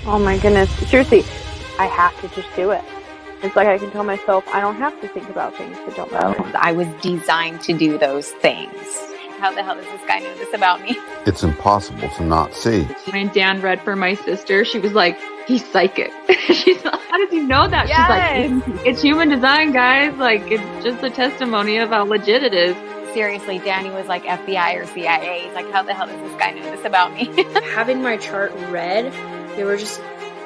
Oh my goodness. Seriously, I have to just do it. It's like I can tell myself I don't have to think about things that don't matter. I was designed to do those things. How the hell does this guy know this about me? It's impossible to not see. When Dan read for my sister, she was like, he's psychic. She's like, how does he know that? Yes. She's like, it's human design, guys. Like, it's just a testimony of how legit it is. Seriously, Danny was like FBI or CIA. He's like, how the hell does this guy know this about me? Having my chart read, there were just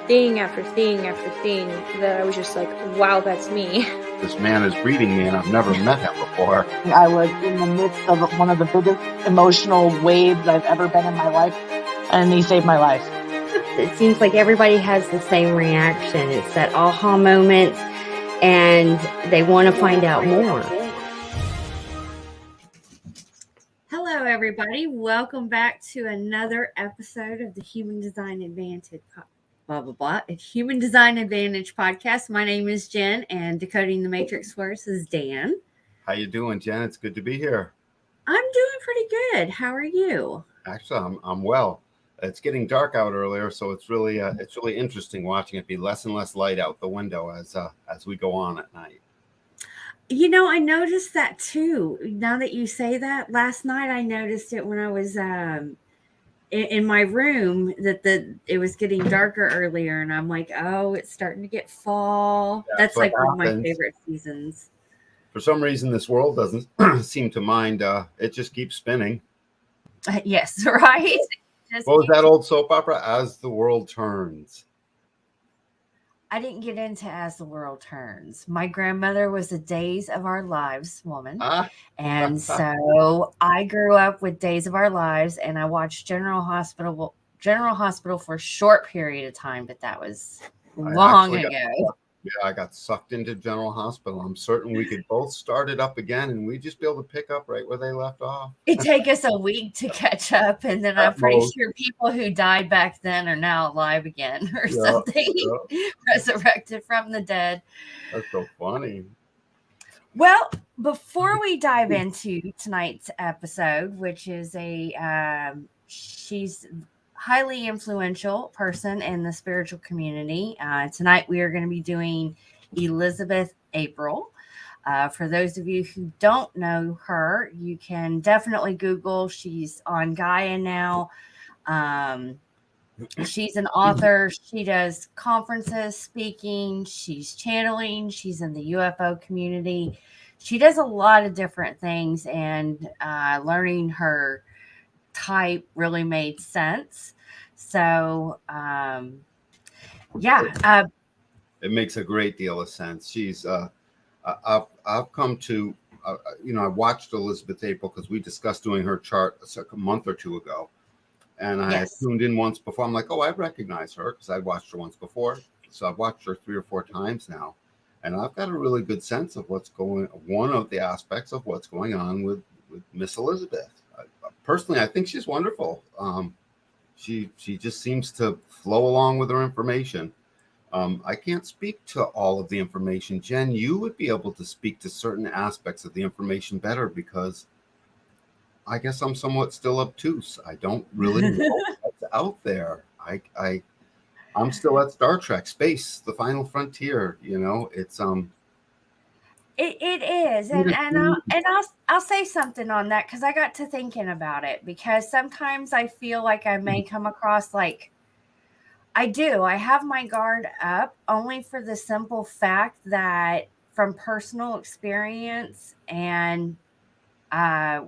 thing after thing after thing that I was just like, wow, that's me. This man is reading me and I've never met him before. I was in the midst of one of the biggest emotional waves I've ever been in my life, and he saved my life. It seems like everybody has the same reaction. It's that aha moment, and they want to find out more. Hello, everybody. Welcome back to another episode of the Human Design Advantage Human Design Advantage podcast. My name is Jen, and Decoding the Matrix for us is Dan. How you doing, Jen? It's good to be here. I'm doing pretty good. How are you? Actually, I'm well. It's getting dark out earlier, so it's really interesting watching it be less and less light out the window as we go on at night. You know, I noticed that too. Now that you say that, last night I noticed it when I was in my room that it was getting darker earlier, and I'm like, oh, it's starting to get fall. That's like one of my favorite seasons. For some reason, this world doesn't seem to mind. It just keeps spinning. Yes, right. What was that old soap opera? As the World Turns. I didn't get into As the World Turns. My grandmother was a Days of Our Lives woman. And so I grew up with Days of Our Lives, and I watched General Hospital for a short period of time, but that was long ago. I got sucked into General Hospital. I'm certain we could both start it up again, and we'd just be able to pick up right where they left off. It'd take us a week to catch up, and then I'm pretty sure people who died back then are now alive again or something, resurrected from the dead. That's so funny. Well, before we dive into tonight's episode, which is she's highly influential person in the spiritual community. Tonight we are going to be doing Elizabeth April. For those of you who don't know her, you can definitely Google. She's on Gaia now. She's an author. She does conferences, speaking. She's channeling. She's in the UFO community. She does a lot of different things, and learning her type really made sense. So it makes a great deal of sense. She's I've come to I watched Elizabeth April because we discussed doing her chart a month or two ago, and I had tuned in once before. I'm like, oh, I recognize her because I'd watched her once before, so I've watched her 3 or 4 times now, and I've got a really good sense of one of the aspects of what's going on with Miss Elizabeth. Personally, I think she's wonderful. She just seems to flow along with her information. I can't speak to all of the information. Jen, you would be able to speak to certain aspects of the information better because I guess I'm somewhat still obtuse. I don't really know what's out there. I'm still at Star Trek, space, the final frontier. It's It is, and I'll say something on that because I got to thinking about it, because sometimes I feel like I may come across like I have my guard up only for the simple fact that from personal experience and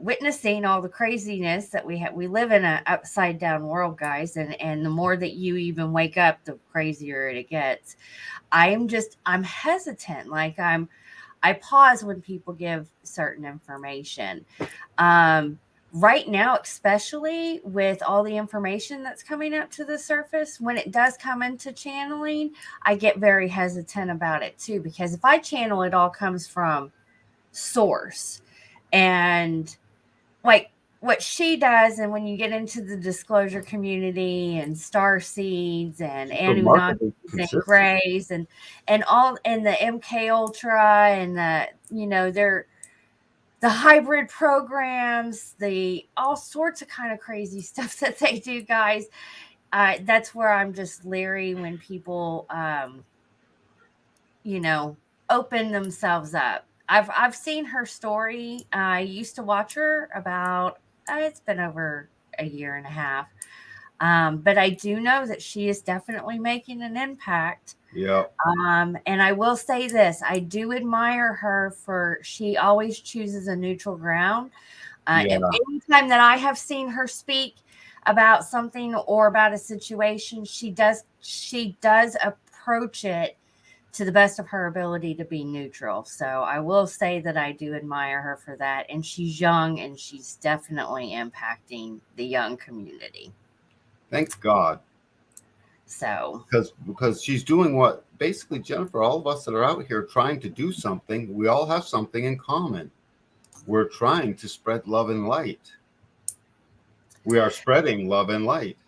witnessing all the craziness that we live in an upside down world, guys, and the more that you even wake up, the crazier it gets. I'm hesitant, like I pause when people give certain information. Right now, especially with all the information that's coming up to the surface, when it does come into channeling, I get very hesitant about it too, because if I channel, it all comes from source. And like what she does, and when you get into the disclosure community and star seeds and Anunnaki and Greys and all, and the MK Ultra and they're the hybrid programs, the all sorts of kind of crazy stuff that they do, guys. that's where I'm just leery when people, open themselves up. I've seen her story. I used to watch her about, it's been over a year and a half. But I do know that she is definitely making an impact. Yeah. And I will say this, I do admire her for, she always chooses a neutral ground. Yeah. Anytime that I have seen her speak about something or about a situation, she does approach it to the best of her ability to be neutral. So I will say that I do admire her for that. And she's young, and she's definitely impacting the young community. Thank God. So because she's doing what basically, Jennifer, all of us that are out here trying to do something, we all have something in common. We're trying to spread love and light. We are spreading love and light.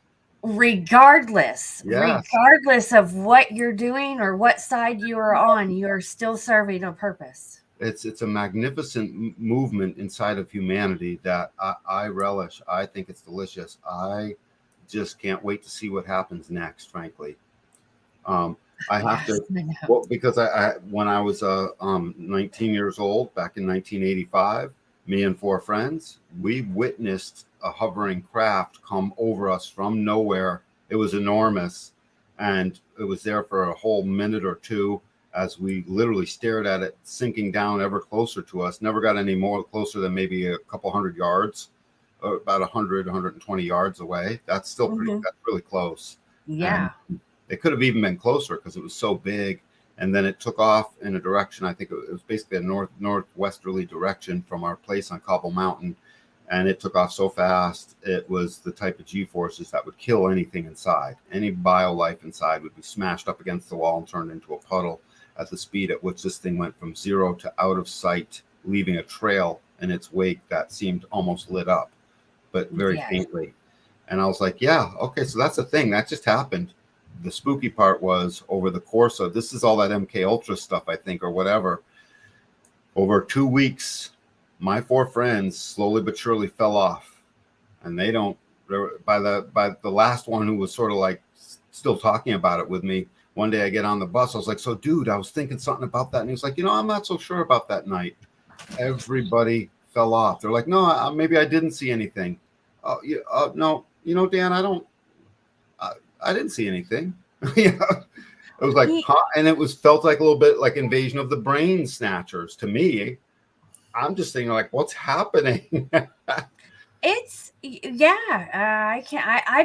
Regardless Yes. of what you're doing or what side you are on, you're still serving a purpose. It's a magnificent movement inside of humanity that I relish. I think it's delicious. I just can't wait to see what happens next, frankly. I have to, well, because I when I was 19 years old, back in 1985, me and 4 friends, we witnessed a hovering craft come over us from nowhere. It was enormous, and it was there for a whole minute or two as we literally stared at it sinking down ever closer to us. Never got any more closer than maybe a couple hundred yards, about 100, 120 yards away. That's still pretty, that's really close. Yeah. And it could have even been closer because it was so big. And then it took off in a direction, I think it was basically a northwesterly direction from our place on Cobble Mountain. And it took off so fast, it was the type of G-forces that would kill anything inside. Any bio-life inside would be smashed up against the wall and turned into a puddle at the speed at which this thing went from 0 to out of sight, leaving a trail in its wake that seemed almost lit up, but very faintly. And I was like, yeah, okay, so that's the thing. That just happened. The spooky part was over the course of, this is all that MK Ultra stuff, I think, or whatever. Over 2 weeks, my 4 friends slowly but surely fell off. And they don't, by the last one who was sort of like still talking about it with me, one day I get on the bus, I was like, so dude, I was thinking something about that. And he was like, I'm not so sure about that night. Everybody fell off. They're like, no, maybe I didn't see anything. Oh, no, Dan, I didn't see anything. It was like, and it felt like a little bit like Invasion of the Brain Snatchers to me. I'm just thinking, like, what's happening? I've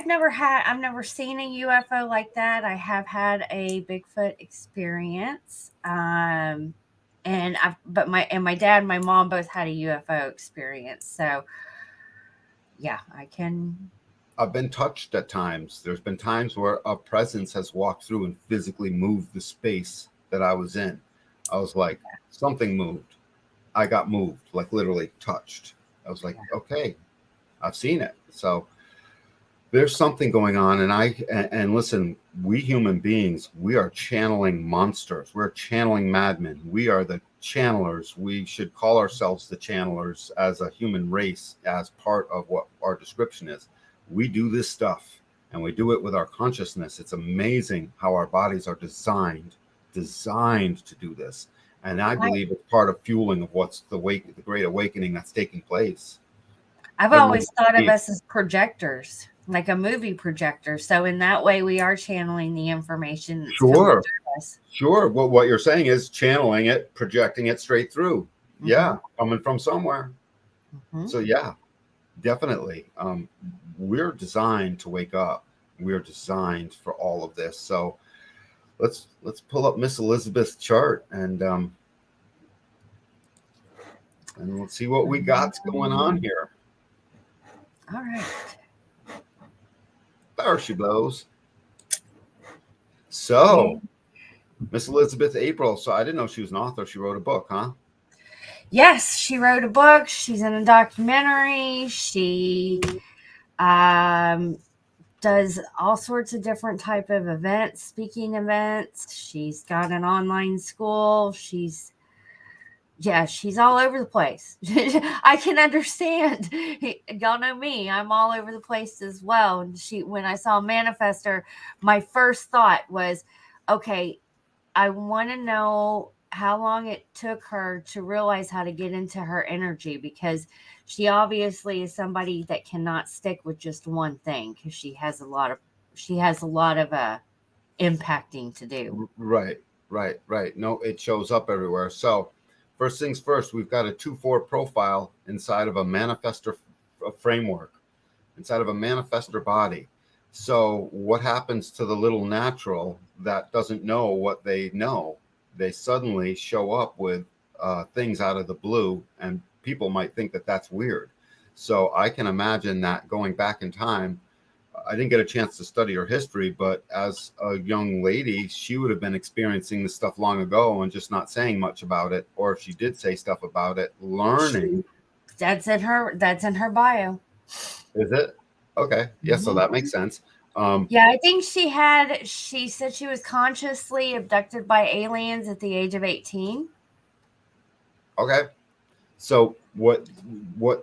never seen a UFO like that. I have had a Bigfoot experience. And my dad and my mom both had a UFO experience. So yeah, I've been touched at times. There's been times where a presence has walked through and physically moved the space that I was in. I was like, something moved. I got moved, like literally touched. I was like, okay, I've seen it. So there's something going on. And listen, we human beings, we are channeling monsters. We're channeling madmen. We are the channelers. We should call ourselves the channelers as a human race, as part of what our description is. We do this stuff, and we do it with our consciousness. It's amazing how our bodies are designed to do this. And I believe it's part of fueling of what's the great awakening that's taking place. I've always thought of us as projectors, like a movie projector. So in that way, we are channeling the information. That's sure. Well, what you're saying is channeling it, projecting it straight through. Mm-hmm. Yeah, coming from somewhere. Mm-hmm. So yeah, definitely. We're designed to wake up. We're designed for all of this. So let's pull up Miss Elizabeth's chart and let's see what we got going on here. All right. There she blows. So, Miss Elizabeth April. So I didn't know she was an author. She wrote a book, huh? Yes, she wrote a book. She's in a documentary. She does all sorts of different type of events, speaking events. She's got an online school. She's Yeah, she's all over the place. I can understand. Y'all know me. I'm all over the place as well. And when I saw Manifestor, my first thought was, okay, I want to know how long it took her to realize how to get into her energy, because she obviously is somebody that cannot stick with just one thing, because she has a lot of impacting to do. Right. No, it shows up everywhere. So first things first, we've got a 2-4 profile inside of a manifestor framework, inside of a manifestor body. So what happens to the little natural that doesn't know what they know? They suddenly show up with things out of the blue, and people might think that that's weird. So I can imagine that going back in time. I didn't get a chance to study her history, but as a young lady, she would have been experiencing this stuff long ago and just not saying much about it. Or if she did say stuff about it, learning. That's in her bio. Is it? Okay. Yeah, so that makes sense. Yeah, I think she said she was consciously abducted by aliens at the age of 18. Okay. So what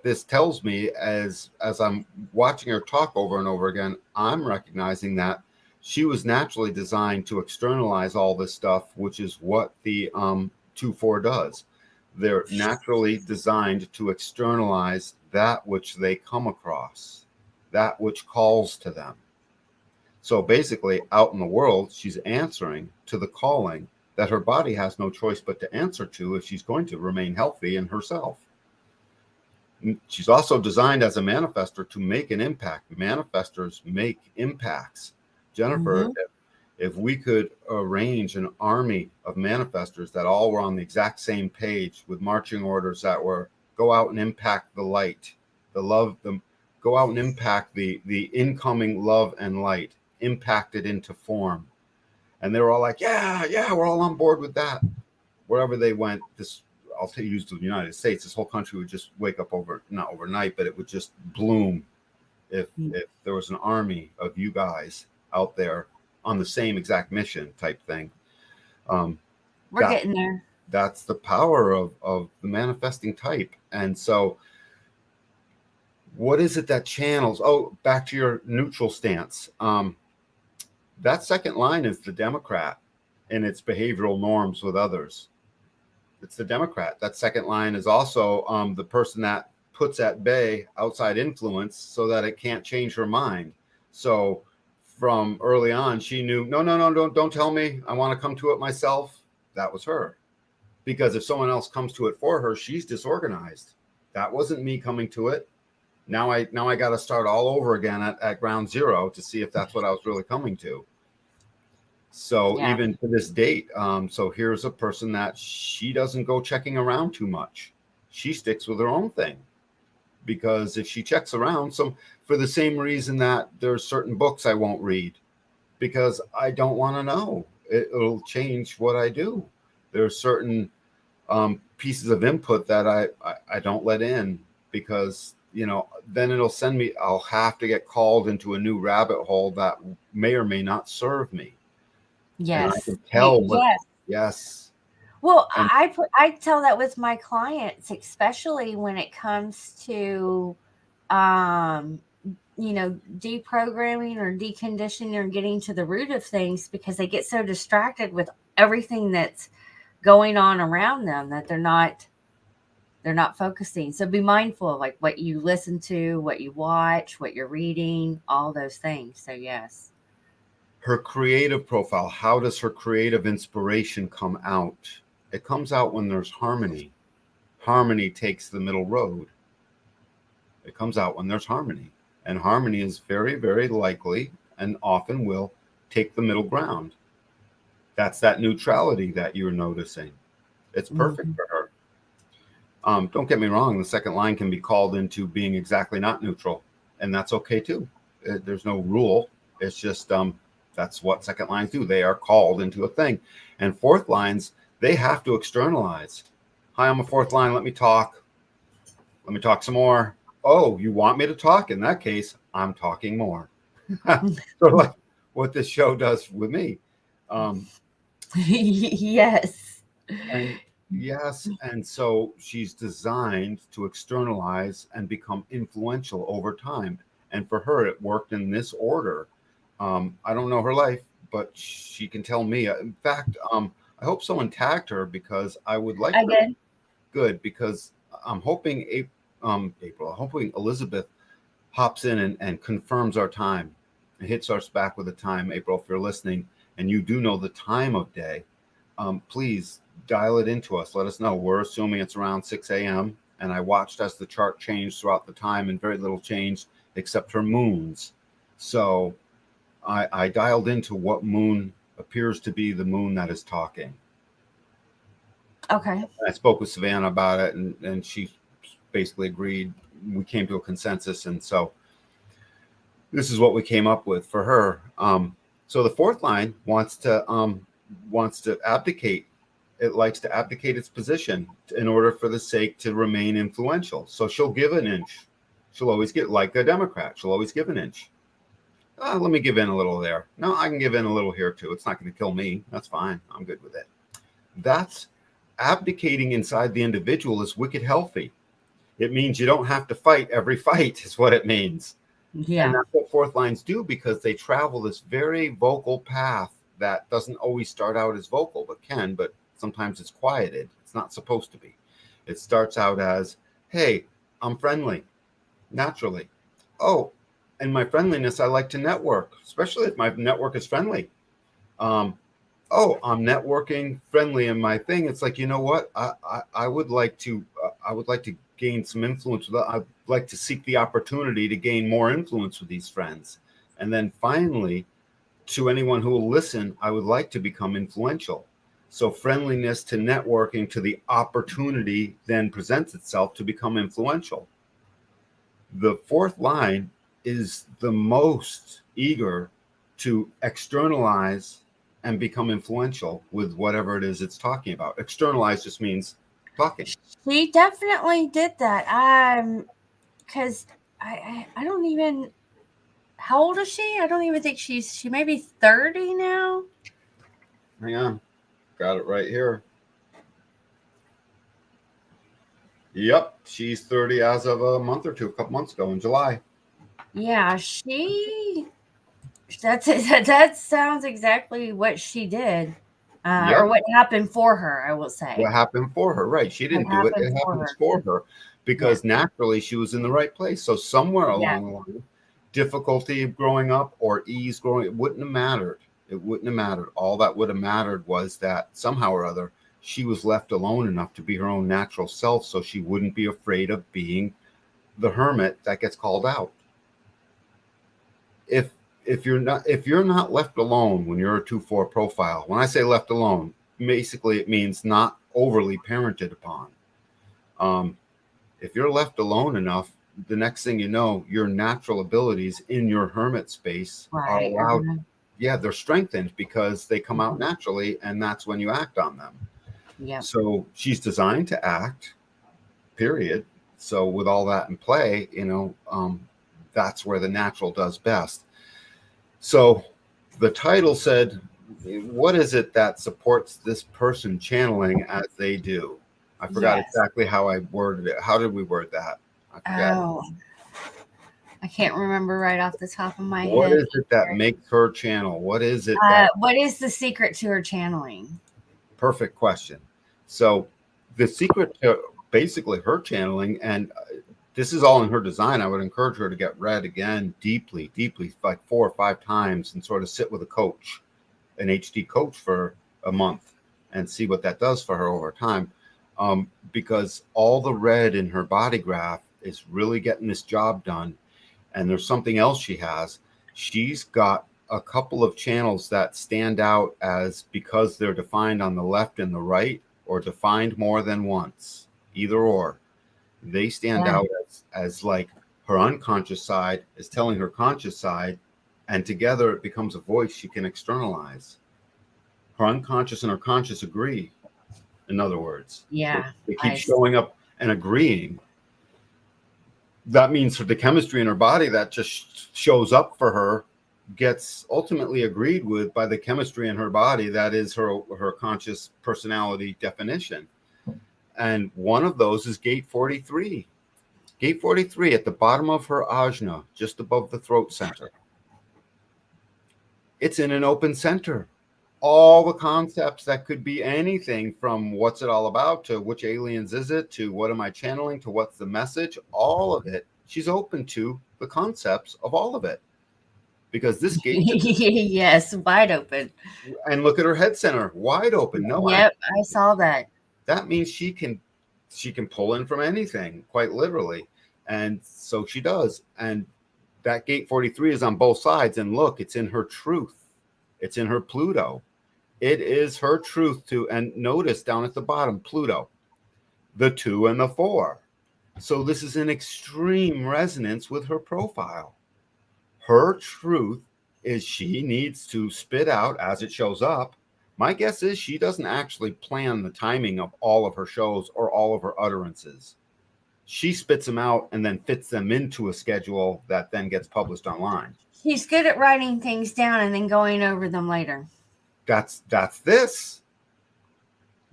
this tells me, as I'm watching her talk over and over again, I'm recognizing that she was naturally designed to externalize all this stuff, which is what the 2-4 does. They're naturally designed to externalize that which they come across, that which calls to them. So basically, out in the world, she's answering to the calling that her body has no choice but to answer to if she's going to remain healthy in herself. She's also designed as a manifestor to make an impact. Manifestors make impacts. Jennifer, if we could arrange an army of manifestors that all were on the exact same page with marching orders that were go out and impact the light, the love, go out and impact the incoming love and light, impact it into form. And they were all like, yeah, we're all on board with that. Wherever they went, I'll use the United States, this whole country would just wake up not overnight, but it would just bloom if there was an army of you guys out there on the same exact mission type thing. We're getting there. That's the power of the manifesting type. And so what is it that channels? Oh, back to your neutral stance. That second line is the Democrat in its behavioral norms with others. It's the Democrat. That second line is also the person that puts at bay outside influence so that it can't change her mind. So from early on, she knew, no, don't tell me. I want to come to it myself. That was her. Because if someone else comes to it for her, she's disorganized. That wasn't me coming to it. Now I got to start all over again at ground zero to see if that's what I was really coming to. So even to this date, so here's a person that she doesn't go checking around too much. She sticks with her own thing, because if she checks around, for the same reason that there's certain books I won't read, because I don't want to know. It'll change what I do. There's certain pieces of input that I don't let in, because then it'll send me, I'll have to get called into a new rabbit hole that may or may not serve me. Yes. And I can tell. Yes. Well, I tell that with my clients, especially when it comes to, deprogramming or deconditioning or getting to the root of things, because they get so distracted with everything that's going on around them that they're not focusing. So be mindful of like what you listen to, what you watch, what you're reading, all those things. So yes. Her creative profile, how does her creative inspiration come out? It comes out when there's harmony. Harmony takes the middle road. It comes out when there's harmony. And harmony is very, very likely and often will take the middle ground. That's that neutrality that you're noticing. It's perfect for her. Don't get me wrong, the second line can be called into being exactly not neutral, and that's okay too. There's no rule. It's just that's what second lines do. They are called into a thing. And fourth lines, they have to externalize. Hi, I'm a fourth line. Let me talk. Let me talk some more. Oh, you want me to talk? In that case, I'm talking more. So like what this show does with me. Yes. Yes, and so she's designed to externalize and become influential over time. And for her, it worked in this order. I don't know her life, but she can tell me. In fact, I hope someone tagged her because I would like I her. did. Good, because I'm hoping April, I'm hoping Elizabeth hops in and confirms our time and hits us back with a time. April, if you're listening and you do know the time of day, please dial it into us. Let us know. We're assuming it's around 6 a.m. And I watched as the chart changed throughout the time, and very little changed except her moons. So I dialed into what moon appears to be the moon that is talking. Okay. I spoke with Savannah about it, and she basically agreed. We came to a consensus, and so this is what we came up with for her. So the fourth line wants to abdicate. It likes to abdicate its position in order for the sake to remain influential. So she'll give an inch. She'll always get, like a Democrat, she'll always give an inch. Let me give in a little there. No, I can give in a little here too. It's not going to kill me. That's fine. I'm good with it. That's abdicating inside the individual is wicked healthy. It means you don't have to fight every fight is what it means. Yeah. And that's what fourth lines do, because they travel this very vocal path that doesn't always start out as vocal, but sometimes it's quieted. It's not supposed to be. It starts out as, hey, I'm friendly, naturally. Oh, and my friendliness, I like to network, especially if my network is friendly. I'm networking, friendly in my thing. It's like, you know what? I would like to gain some influence. I'd like to seek the opportunity to gain more influence with these friends. And then finally, to anyone who will listen, I would like to become influential. So friendliness to networking, to the opportunity then presents itself to become influential. The fourth line is the most eager to externalize and become influential with whatever it is it's talking about. Externalize just means talking. She definitely did that. Because I don't even. How old is she? I don't even think she may be 30 now. Hang on. Got it right here. Yep, she's 30 as of a couple months ago in July. Yeah, that sounds exactly what she did. Yep. Or what happened for her, I will say. What happened for her, right? She didn't do it. It happens for her because naturally she was in the right place. So somewhere along the line, difficulty of growing up or ease growing, it wouldn't have mattered. It wouldn't have mattered. All that would have mattered was that somehow or other, she was left alone enough to be her own natural self, so she wouldn't be afraid of being the hermit that gets called out. If you're not left alone when you're a 2-4 profile, when I say left alone, basically it means not overly parented upon. If you're left alone enough, the next thing you know, your natural abilities in your hermit space are allowed. Yeah, they're strengthened because they come out naturally, and that's when you act on them. Yeah. So she's designed to act, period. So with all that in play, that's where the natural does best. So the title said, what is it that supports this person channeling as they do? I forgot exactly how I worded it. How did we word that? I forgot. Oh, I can't remember right off the top of my head. What is it that makes her channel? What is it? What is the secret to her channeling? Perfect question. So the secret to basically her channeling, and this is all in her design. I would encourage her to get read again deeply, like 4 or 5 times, and sort of sit with a coach, an HD coach for a month, and see what that does for her over time. Because all the red in her body graph is really getting this job done. And there's something else she has. She's got a couple of channels that stand out as, because they're defined on the left and the right, or defined more than once, either or. They stand out as like her unconscious side is telling her conscious side, and together it becomes a voice she can externalize. Her unconscious and her conscious agree, in other words. Yeah. They keep showing up and agreeing. That means for the chemistry in her body that just shows up for her gets ultimately agreed with by the chemistry in her body. That is her conscious personality definition. And one of those is gate 43. Gate 43 at the bottom of her ajna, just above the throat center. It's in an open center. All the concepts that could be anything from what's it all about to which aliens is it to what am I channeling to what's the message, all of it. She's open to the concepts of all of it. Because this gate, yes, wide open. And look at her head center, wide open. No, Yep, I saw that. That means she can pull in from anything, quite literally, and so she does. And that gate 43 is on both sides. And look, it's in her truth. It's in her Pluto. It is her truth to. And notice down at the bottom, Pluto, the 2 and the 4. So this is in extreme resonance with her profile. Her truth is she needs to spit out as it shows up. My guess is she doesn't actually plan the timing of all of her shows or all of her utterances. She spits them out and then fits them into a schedule that then gets published online. She's good at writing things down and then going over them later. That's this.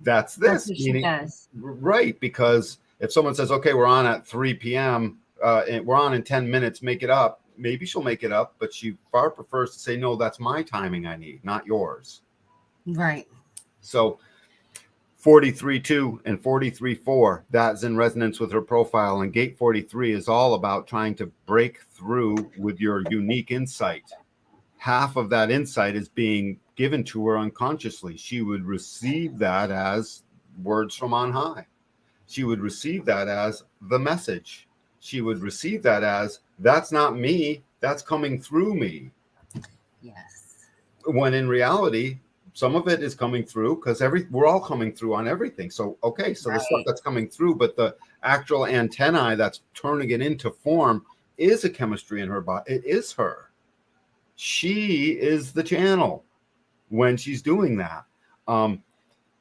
That's this. That's what she does. Right, because if someone says, okay, we're on at 3 p.m., and we're on in 10 minutes, make it up. Maybe she'll make it up, but she far prefers to say, no, that's my timing I need, not yours. Right. So 43.2 and 43.4, that's in resonance with her profile. And gate 43 is all about trying to break through with your unique insight. Half of that insight is being given to her unconsciously. She would receive that as words from on high. She would receive that as the message. She would receive that as, that's not me, that's coming through me. Yes. When in reality, some of it is coming through because we're all coming through on everything. So, okay, so the stuff that's coming through, but the actual antennae that's turning it into form is a chemistry in her body. It is her. She is the channel when she's doing that.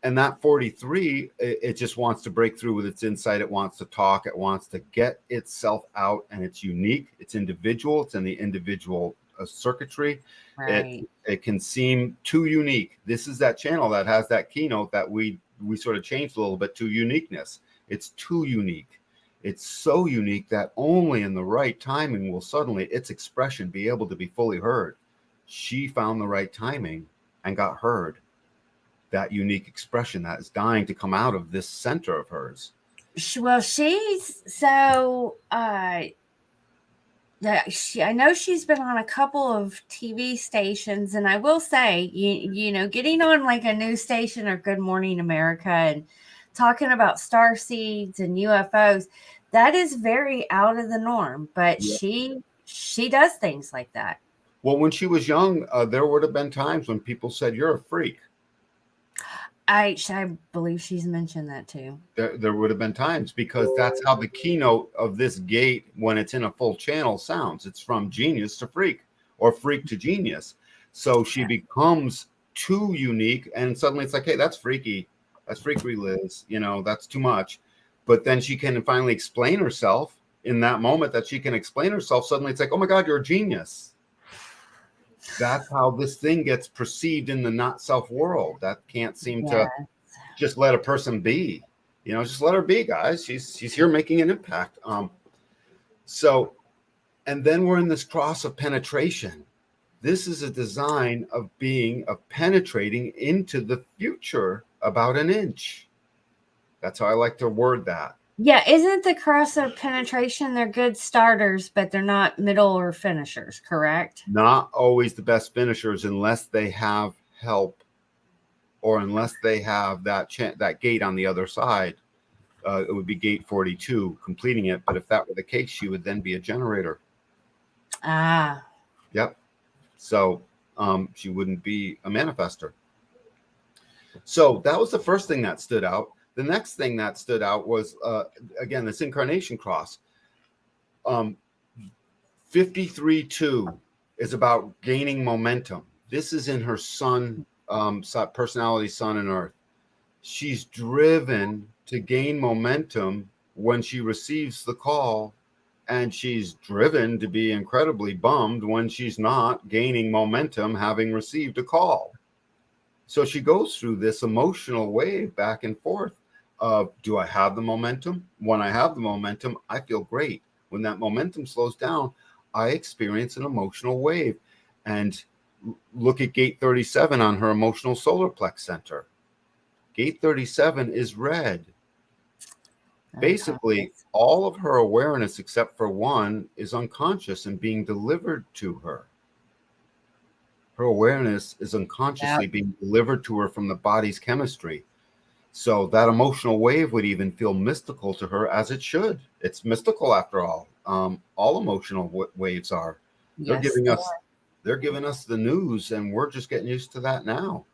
And that 43, it just wants to break through with its insight. It wants to talk. It wants to get itself out, and it's unique. It's individual. It's in the individual circuitry. Right. It can seem too unique. This is that channel that has that keynote that we sort of changed a little bit to uniqueness. It's too unique. It's so unique that only in the right timing will suddenly its expression be able to be fully heard. She found the right timing and got heard. That unique expression that is dying to come out of this center of hers. Well, she's so I know she's been on a couple of TV stations, and I will say, you know, getting on like a news station or Good Morning America and talking about star seeds and UFOs, that is very out of the norm. But she does things like that. Well, when she was young, there would have been times when people said, "You're a freak." I believe she's mentioned that too. There would have been times because that's how the keynote of this gate, when it's in a full channel, sounds. It's from genius to freak or freak to genius. So she becomes too unique, and suddenly it's like, hey, that's freaky. That's freaky, Liz. You know, that's too much. But then she can finally explain herself in that moment that she can explain herself. Suddenly it's like, oh my God, you're a genius. That's how this thing gets perceived in the not self world. That can't seem to just let a person be, you know, just let her be, guys. She's here making an impact. So, and then we're in this cross of penetration. This is a design of penetrating into the future about an inch. That's how I like to word that. Yeah, isn't the cross of penetration, they're good starters, but they're not middle or finishers, correct? Not always the best finishers unless they have help or unless they have that gate on the other side. It would be gate 42 completing it. But if that were the case, she would then be a generator. Ah. Yep. So she wouldn't be a manifester. So that was the first thing that stood out. The next thing that stood out was, again, this incarnation cross. 53.2 is about gaining momentum. This is in her sun, personality, sun and earth. She's driven to gain momentum when she receives the call, and she's driven to be incredibly bummed when she's not gaining momentum having received a call. So she goes through this emotional wave back and forth do I have the momentum? When I have the momentum, I feel great. When that momentum slows down, I experience an emotional wave. And look at gate 37 on her emotional solar plex center. Gate 37 is red. Basically, all of her awareness, except for one, is unconscious and being delivered to her. Her awareness is unconsciously being delivered to her from the body's chemistry. So that emotional wave would even feel mystical to her, as it should. It's mystical after all. All emotional waves are. They're giving us the news, and we're just getting used to that now.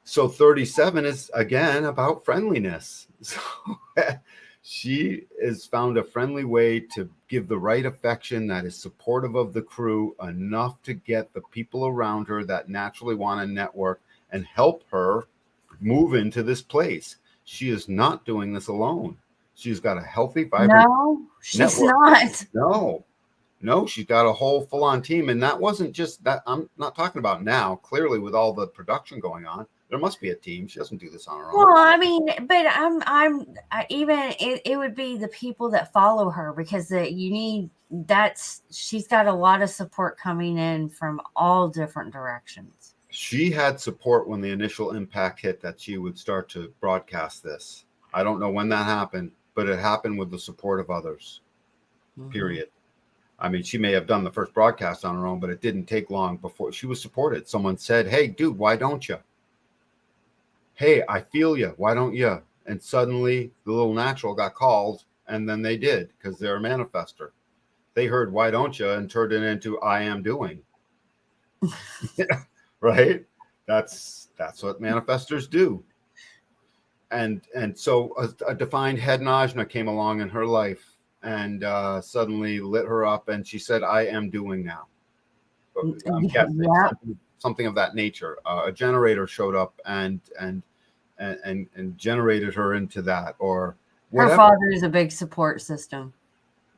So 37 is again about friendliness. So she has found a friendly way to give the right affection that is supportive of the crew, enough to get the people around her that naturally want to network and help her move into this place. She is not doing this alone. She's got a healthy, vibrant No, she's network. not. No, she's got a whole full-on team. And that wasn't just that. I'm not talking about now. Clearly, with all the production going on, there must be a team. She doesn't do this on her own. Well, I mean, but it would be the people that follow her, because she's got a lot of support coming in from all different directions. She had support when the initial impact hit that she would start to broadcast this. I don't know when that happened, but it happened with the support of others, period. I mean, she may have done the first broadcast on her own, but it didn't take long before she was supported. Someone said, hey, dude, why don't you? Hey, I feel you. Why don't you? And suddenly the little natural got called, and then they did, because they're a manifester. They heard, why don't you? And turned it into, I am doing. Right? That's what manifestors do. And so a defined head Najna came along in her life and suddenly lit her up, and she said, I am doing now. I'm guessing something of that nature. A generator showed up and generated her into that, or whatever. Her father is a big support system.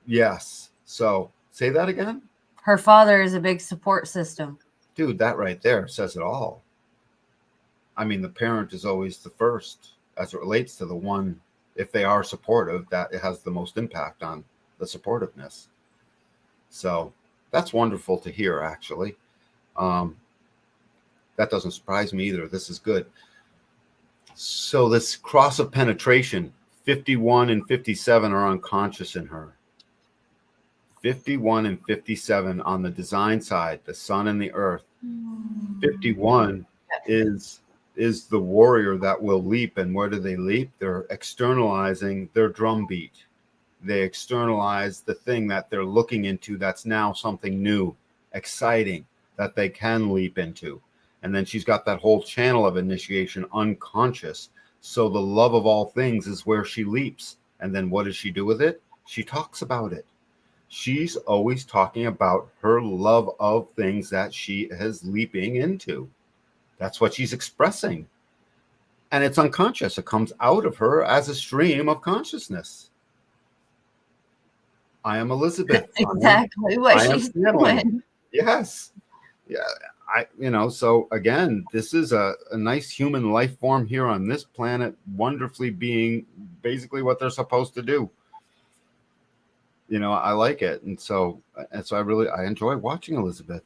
Yes. So say that again. Her father is a big support system. Dude, that right there says it all. I mean, the parent is always the first as it relates to the one, if they are supportive, that it has the most impact on the supportiveness. So that's wonderful to hear, actually. That doesn't surprise me either. This is good. So this cross of penetration, 51 and 57 are unconscious in her. 51 and 57 on the design side, the sun and the earth. 51 is the warrior that will leap. And where do they leap? They're externalizing their drumbeat. They externalize the thing that they're looking into that's now something new, exciting, that they can leap into. And then she's got that whole channel of initiation unconscious. So the love of all things is where she leaps. And then what does she do with it? She talks about it. She's always talking about her love of things that she is leaping into. That's what she's expressing. And it's unconscious. It comes out of her as a stream of consciousness. I am Elizabeth. Exactly what she's doing. Yes. Yeah. So again, this is a nice human life form here on this planet, wonderfully being basically what they're supposed to do. I like it. And so I enjoy watching Elizabeth.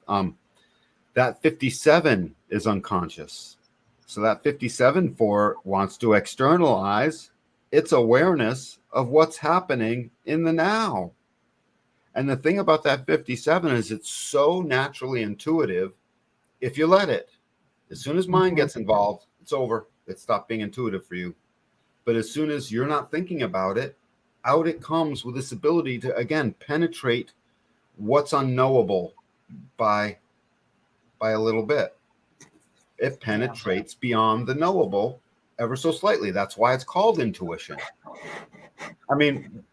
That 57 is unconscious. So that 57 wants to externalize its awareness of what's happening in the now. And the thing about that 57 is it's so naturally intuitive if you let it. As soon as mind gets involved, it's over. It stopped being intuitive for you. But as soon as you're not thinking about it, out it comes with this ability to, again, penetrate what's unknowable by a little bit. It penetrates beyond the knowable ever so slightly. That's why it's called intuition. I mean,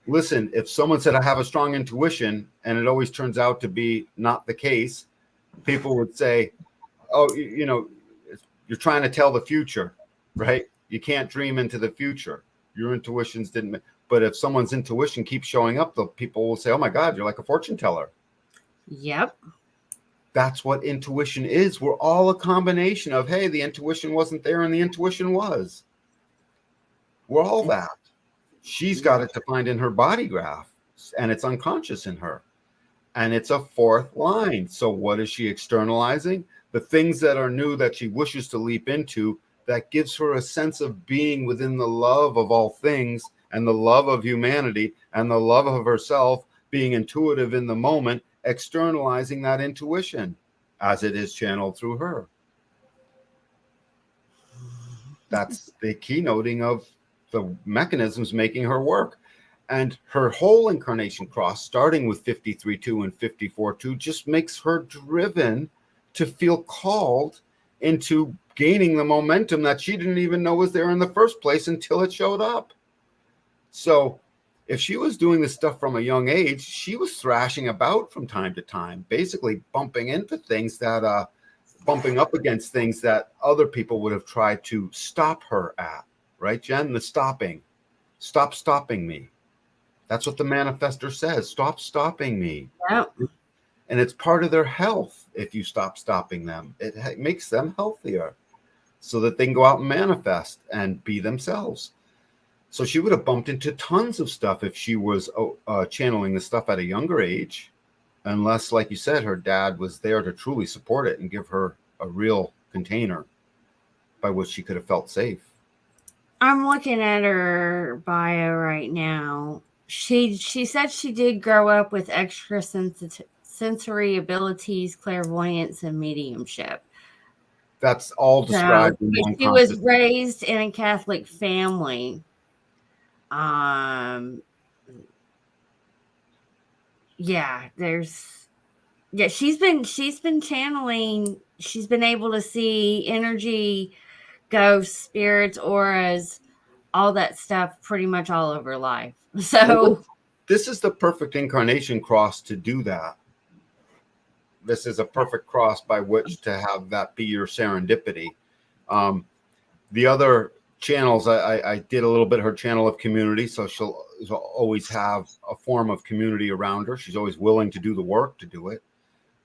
listen, if someone said, I have a strong intuition, and it always turns out to be not the case, people would say, oh, you're trying to tell the future, right? You can't dream into the future. Your intuitions didn't. But if someone's intuition keeps showing up, the people will say, oh my God, you're like a fortune teller. Yep. That's what intuition is. We're all a combination of, hey, the intuition wasn't there and the intuition was. We're all that. She's got it defined in her body graph, and it's unconscious in her. And it's a fourth line. So what is she externalizing? The things that are new that she wishes to leap into, that gives her a sense of being within the love of all things and the love of humanity and the love of herself, being intuitive in the moment, externalizing that intuition as it is channeled through her. That's the keynoting of the mechanisms making her work. And her whole incarnation cross, starting with 53.2 and 54.2, just makes her driven to feel called into gaining the momentum that she didn't even know was there in the first place until it showed up. So if she was doing this stuff from a young age, she was thrashing about from time to time, basically bumping up against things that other people would have tried to stop her at. Right, Jen? The stopping. Stop stopping me. That's what the manifestor says. Stop stopping me. Yeah. And it's part of their health. If you stop stopping them, it makes them healthier so that they can go out and manifest and be themselves. So she would have bumped into tons of stuff if she was channeling the stuff at a younger age, unless, like you said, her dad was there to truly support it and give her a real container by which she could have felt safe. I'm looking at her bio right now. She said she did grow up with extra sensory abilities, clairvoyance, and mediumship. That's all described in one she was raised in a Catholic family. She's been channeling. She's been able to see energy, ghosts, spirits, auras, all that stuff pretty much all over life. So this is the perfect incarnation cross to do that. This is a perfect cross by which to have that be your serendipity. The other channels, I did a little bit of her channel of community, so she'll always have a form of community around her. She's always willing to do the work to do it.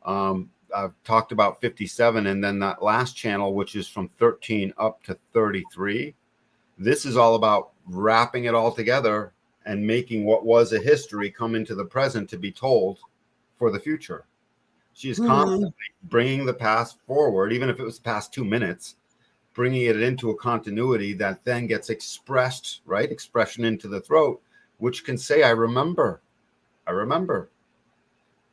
I've talked about 57, and then that last channel, which is from 13 up to 33. This is all about wrapping it all together and making what was a history come into the present to be told for the future. She is constantly bringing the past forward, even if it was the past 2 minutes, bringing it into a continuity that then gets expressed, right? Expression into the throat, which can say, I remember.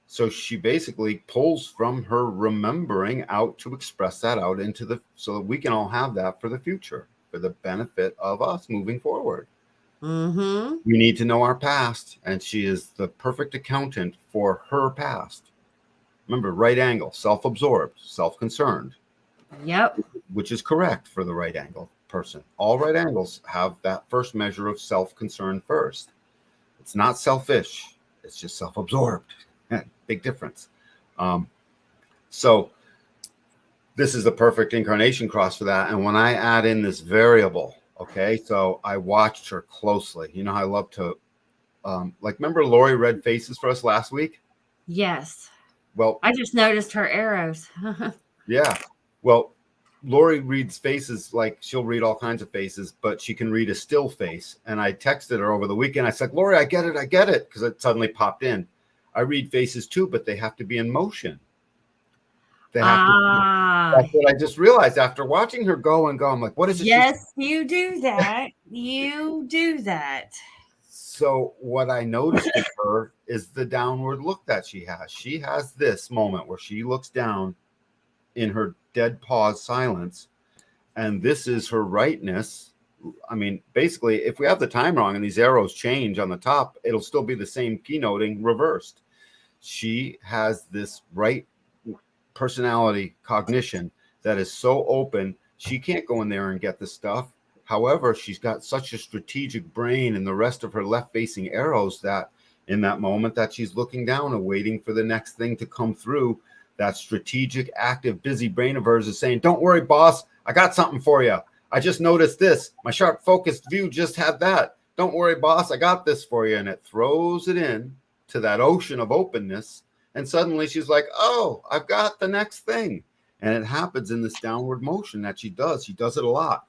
So she basically pulls from her remembering out to express that out into so that we can all have that for the future, for the benefit of us moving forward. We need to know our past, and she is the perfect accountant for her past. Remember, right angle, self-absorbed, self-concerned. Yep. Which is correct for the right angle person. All right angles have that first measure of self-concern first. It's not selfish. It's just self-absorbed. Big difference. So this is the perfect incarnation cross for that. And when I add in this variable, okay, so I watched her closely. You know how I love to, remember Lori read faces for us last week? Yes. Well, I just noticed her arrows. Yeah. Well, Lori reads faces, like she'll read all kinds of faces, but she can read a still face. And I texted her over the weekend. I said, Lori, I get it. Because it suddenly popped in. I read faces too, but they have to be in motion. They have to. That's what I just realized after watching her go and go. I'm like, what is it? Yes, you do that. You do that. So what I noticed in her is the downward look that she has. She has this moment where she looks down in her dead pause silence, and this is her rightness. I mean, basically, if we have the time wrong and these arrows change on the top, it'll still be the same keynoting reversed. She has this right personality cognition that is so open, she can't go in there and get the stuff. However, she's got such a strategic brain and the rest of her left-facing arrows that in that moment that she's looking down and waiting for the next thing to come through, that strategic, active, busy brain of hers is saying, don't worry, boss, I got something for you. I just noticed this. My sharp focused view just had that. Don't worry, boss, I got this for you. And it throws it in to that ocean of openness. And suddenly she's like, oh, I've got the next thing. And it happens in this downward motion that she does. She does it a lot.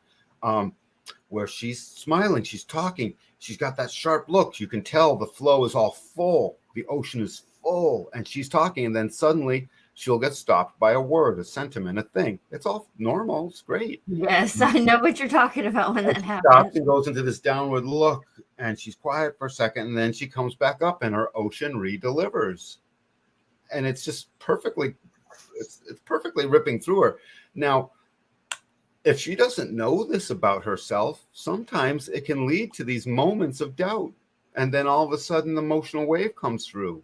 where she's smiling, she's talking, she's got that sharp look. You can tell the flow is all full, the ocean is full, and she's talking, and then suddenly she'll get stopped by a word, a sentiment, a thing. It's all normal. It's great. Yes, I know what you're talking about when that Stops happens. and goes into this downward look, and she's quiet for a second, and then she comes back up, and her ocean redelivers, and it's just perfectly, it's perfectly ripping through her. Now, if she doesn't know this about herself, sometimes it can lead to these moments of doubt, and then all of a sudden, the emotional wave comes through.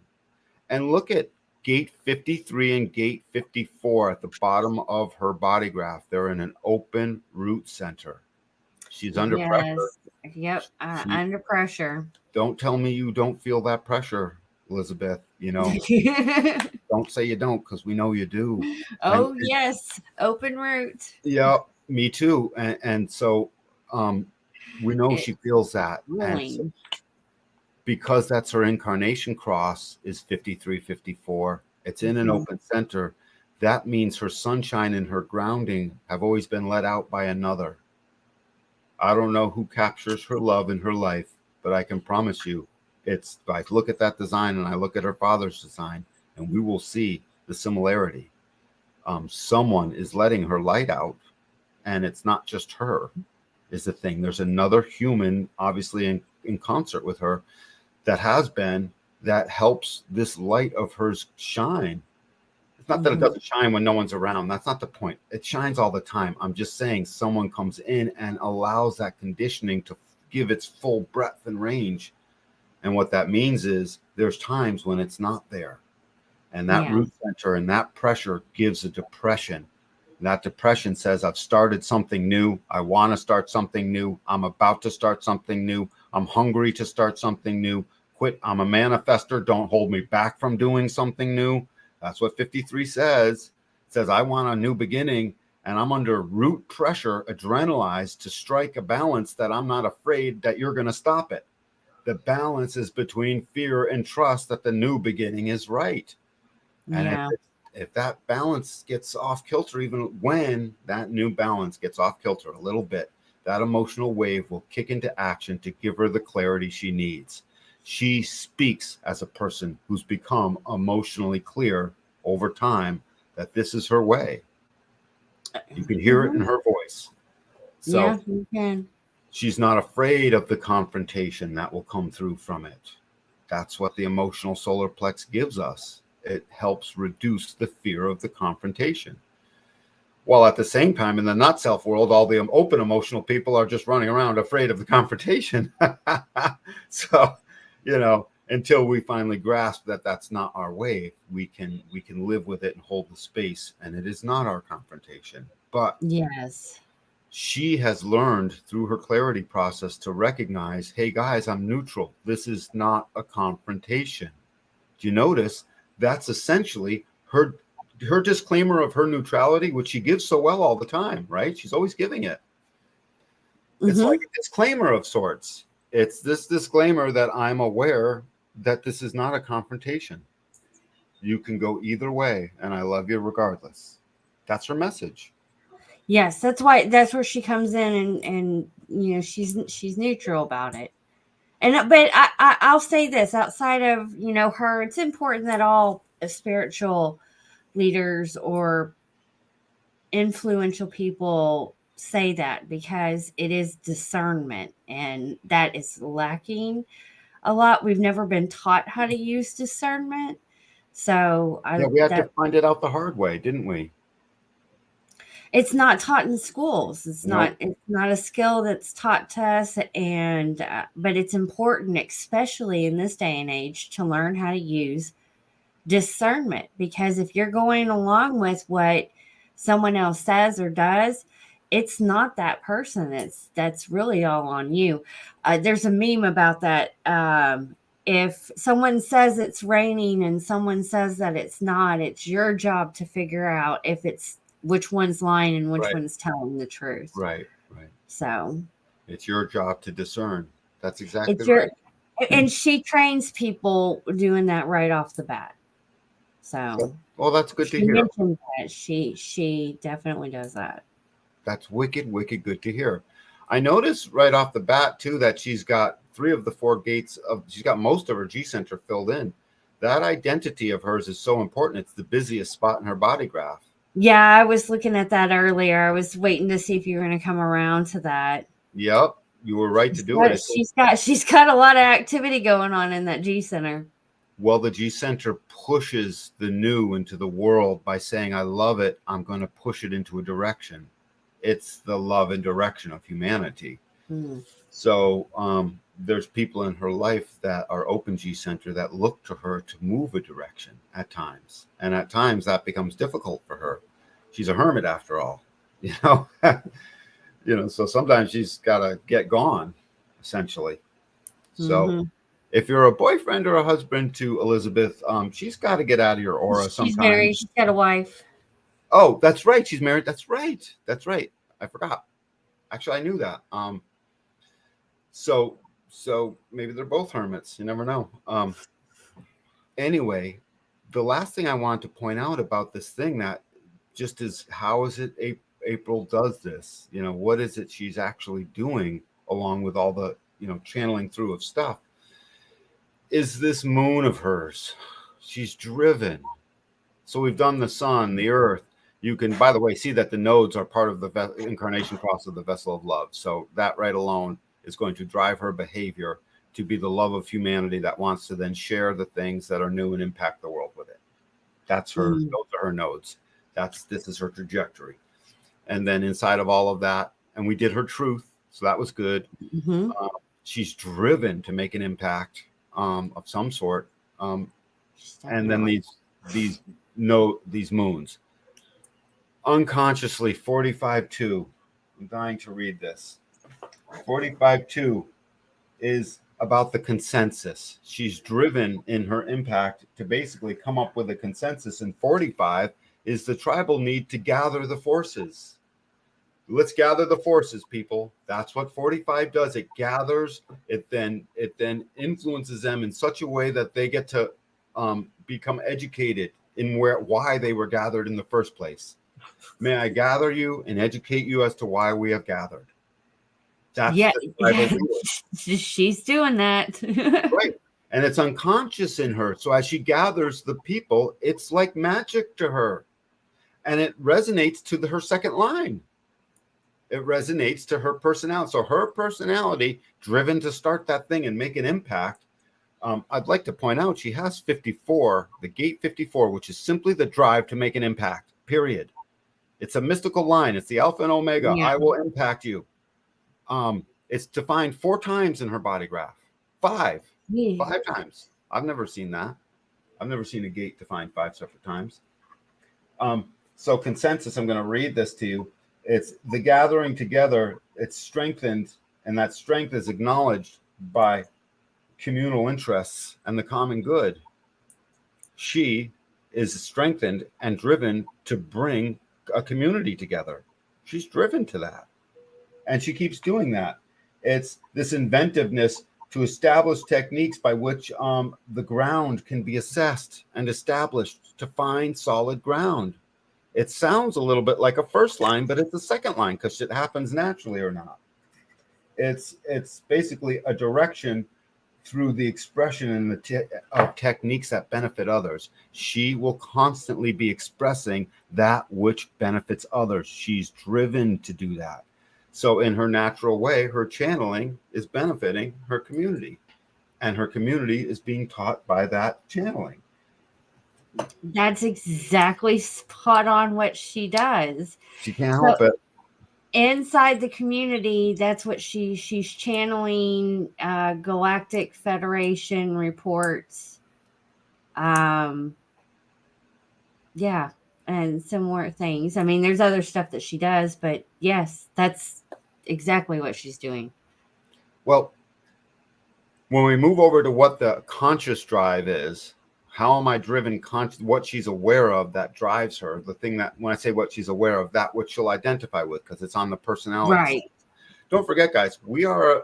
And look at gate 53 and gate 54 at the bottom of her body graph. They're in an open root center. She's under pressure. Yep, under pressure. Don't tell me you don't feel that pressure, Elizabeth. You know, don't say you don't, because we know you do. Oh, yes, open root. Yeah, me too. And so we know she feels that. And so, because that's her incarnation cross is 5354. It's in an open center. That means her sunshine and her grounding have always been let out by another. I don't know who captures her love in her life, but I can promise you, it's, I look at that design and I look at her father's design, and we will see the similarity. Someone is letting her light out, and it's not just her is the thing. There's another human, obviously in concert with her, that helps this light of hers shine. It's not that it doesn't shine when no one's around. That's not the point. It shines all the time. I'm just saying someone comes in and allows that conditioning to give its full breadth and range. And what that means is there's times when it's not there. And that root center and that pressure gives a depression. And that depression says, I've started something new. I want to start something new. I'm about to start something new. I'm hungry to start something new. Quit. I'm a manifester. Don't hold me back from doing something new. That's what 53 says. It says, I want a new beginning, and I'm under root pressure, adrenalized to strike a balance that I'm not afraid that you're going to stop it. The balance is between fear and trust that the new beginning is right. And if that balance gets off kilter, even when that new balance gets off kilter a little bit, that emotional wave will kick into action to give her the clarity she needs. She speaks as a person who's become emotionally clear over time that this is her way. You can hear it in her voice. So you can. She's not afraid of the confrontation that will come through from it. That's what the emotional solar plex gives us. It helps reduce the fear of the confrontation. While at the same time, in the not self world, all the open emotional people are just running around afraid of the confrontation. So, you know, until we finally grasp that that's not our way, we can live with it and hold the space. And it is not our confrontation. But she has learned through her clarity process to recognize, hey guys, I'm neutral. This is not a confrontation. Do you notice that's essentially her disclaimer of her neutrality, which she gives so well all the time, right? She's always giving it. It's like a disclaimer of sorts. It's this disclaimer that I'm aware that this is not a confrontation. You can go either way, and I love you regardless. That's her message. Yes, that's where she comes in, and you know, she's neutral about it. And but I'll say this, outside of, you know, her, it's important that all spiritual leaders or influential people say that, because it is discernment, and that is lacking a lot. We've never been taught how to use discernment. So we had to find it out the hard way, didn't we? It's not taught in schools. It's not a skill that's taught to us, and but it's important, especially in this day and age, to learn how to use discernment, because if you're going along with what someone else says or does, it's not that person. That's really all on you. There's a meme about that. If someone says it's raining and someone says that it's not, it's your job to figure out if it's which one's lying and which one's telling the truth. Right. So it's your job to discern. That's exactly right. And she trains people doing that right off the bat. So well, that's good to hear. That she definitely does that. That's wicked good to hear. I noticed right off the bat too that she's got 3 of the 4 gates she's got most of her G center filled in. That identity of hers is so important. It's the busiest spot in her body graph. Yeah, I was looking at that earlier. I was waiting to see if you were going to come around to that. Yep, you were right to do it. She's got a lot of activity going on in that G center. Well, the G center pushes the new into the world by saying, I love it. I'm going to push it into a direction. It's the love and direction of humanity. So there's people in her life that are open G center that look to her to move a direction at times. And at times that becomes difficult for her. She's a hermit after all, you know, so sometimes she's got to get gone, essentially. So if you're a boyfriend or a husband to Elizabeth, she's got to get out of your aura sometimes. She's married. She's got a wife. Oh, that's right. She's married. That's right. I forgot. Actually, I knew that. So maybe they're both hermits. You never know. Anyway, the last thing I want to point out about this thing that just is, how is it April does this? You know, what is it she's actually doing along with all the, channeling through of stuff? Is this moon of hers. She's driven. So we've done the sun, the earth. You can, by the way, see that the nodes are part of the incarnation cross of the vessel of love. So that right alone is going to drive her behavior to be the love of humanity that wants to then share the things that are new and impact the world with it. That's her. Those are her nodes. This is her trajectory. And then inside of all of that, and we did her truth. So that was good. She's driven to make an impact of some sort. And then these moons. Unconsciously, 45-2. I'm dying to read this. 45-2 is about the consensus. She's driven in her impact to basically come up with a consensus. And 45 is the tribal need to gather the forces. Let's gather the forces, people. That's what 45 does. It gathers. It then influences them in such a way that they get to become educated in why they were gathered in the first place. May I gather you and educate you as to why we have gathered. That's she's doing that. Right. And it's unconscious in her. So as she gathers the people, it's like magic to her. And it resonates to her second line. It resonates to her personality. So her personality, driven to start that thing and make an impact. I'd like to point out she has 54, the gate 54, which is simply the drive to make an impact, period. It's a mystical line. It's the alpha and omega. Yeah. I will impact you. It's defined 4 times in her body graph. 5 times. I've never seen that. I've never seen a gate defined 5 separate times. So consensus, I'm going to read this to you. It's the gathering together. It's strengthened, and that strength is acknowledged by communal interests and the common good. She is strengthened and driven to bring a community together. She's driven to that. And she keeps doing that. It's this inventiveness to establish techniques by which the ground can be assessed and established to find solid ground. It sounds a little bit like a first line, but it's a second line because it happens naturally or not. It's basically a direction through the expression and of techniques that benefit others. She will constantly be expressing that which benefits others. She's driven to do that. So in her natural way, her channeling is benefiting her community, and her community is being taught by that channeling. That's exactly spot on what she does. She can't help it. Inside the community, that's what she's channeling Galactic Federation reports. And similar things. I mean, there's other stuff that she does, but yes, that's exactly what she's doing. Well, when we move over to what the conscious drive is, how am I driven what she's aware of that drives her, the thing that, when I say what she's aware of, that which she'll identify with, because it's on the personality. Right. Don't forget, guys, we are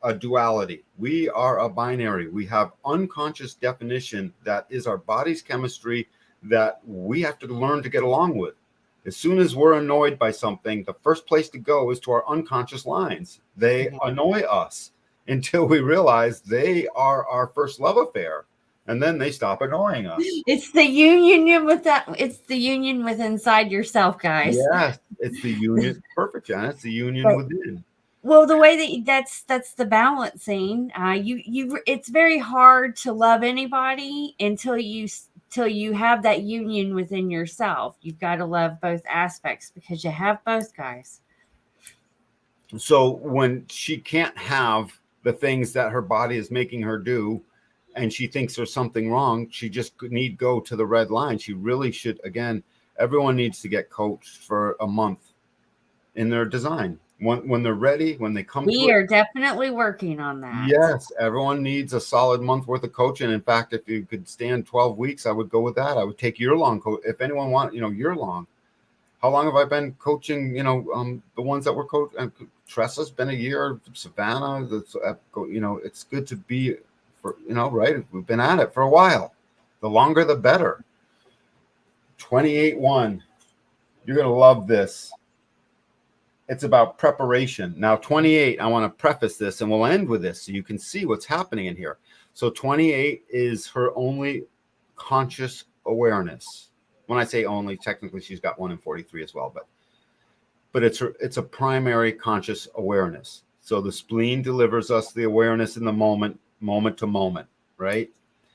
a duality. We are a binary. We have unconscious definition that is our body's chemistry that we have to learn to get along with. As soon as we're annoyed by something, the first place to go is to our unconscious lines. They annoy us until we realize they are our first love affair. And then they stop annoying us. It's the union with that. It's the union with inside yourself, guys. Yes, it's the union. Perfect, John. It's the union within. Well, the way that that's the balancing. It's very hard to love anybody until you have that union within yourself. You've got to love both aspects because you have both, guys. So when she can't have the things that her body is making her do, and she thinks there's something wrong, she just need go to the red line. She really should. Again, everyone needs to get coached for a month in their design. When they're ready, when they come we are definitely working on that. Yes, everyone needs a solid month worth of coaching. In fact, if you could stand 12 weeks, I would go with that. I would take year-long coach. If anyone want, year-long. How long have I been coaching? The ones that were coaching. Tressa's been a year. Savannah, it's good to be for, right? We've been at it for a while. The longer, the better. 28-1. You're going to love this. It's about preparation. Now, 28, I want to preface this and we'll end with this so you can see what's happening in here. So 28 is her only conscious awareness. When I say only, technically she's got 1 in 43 as well, but it's a primary conscious awareness. So the spleen delivers us the awareness in the moment to moment, right?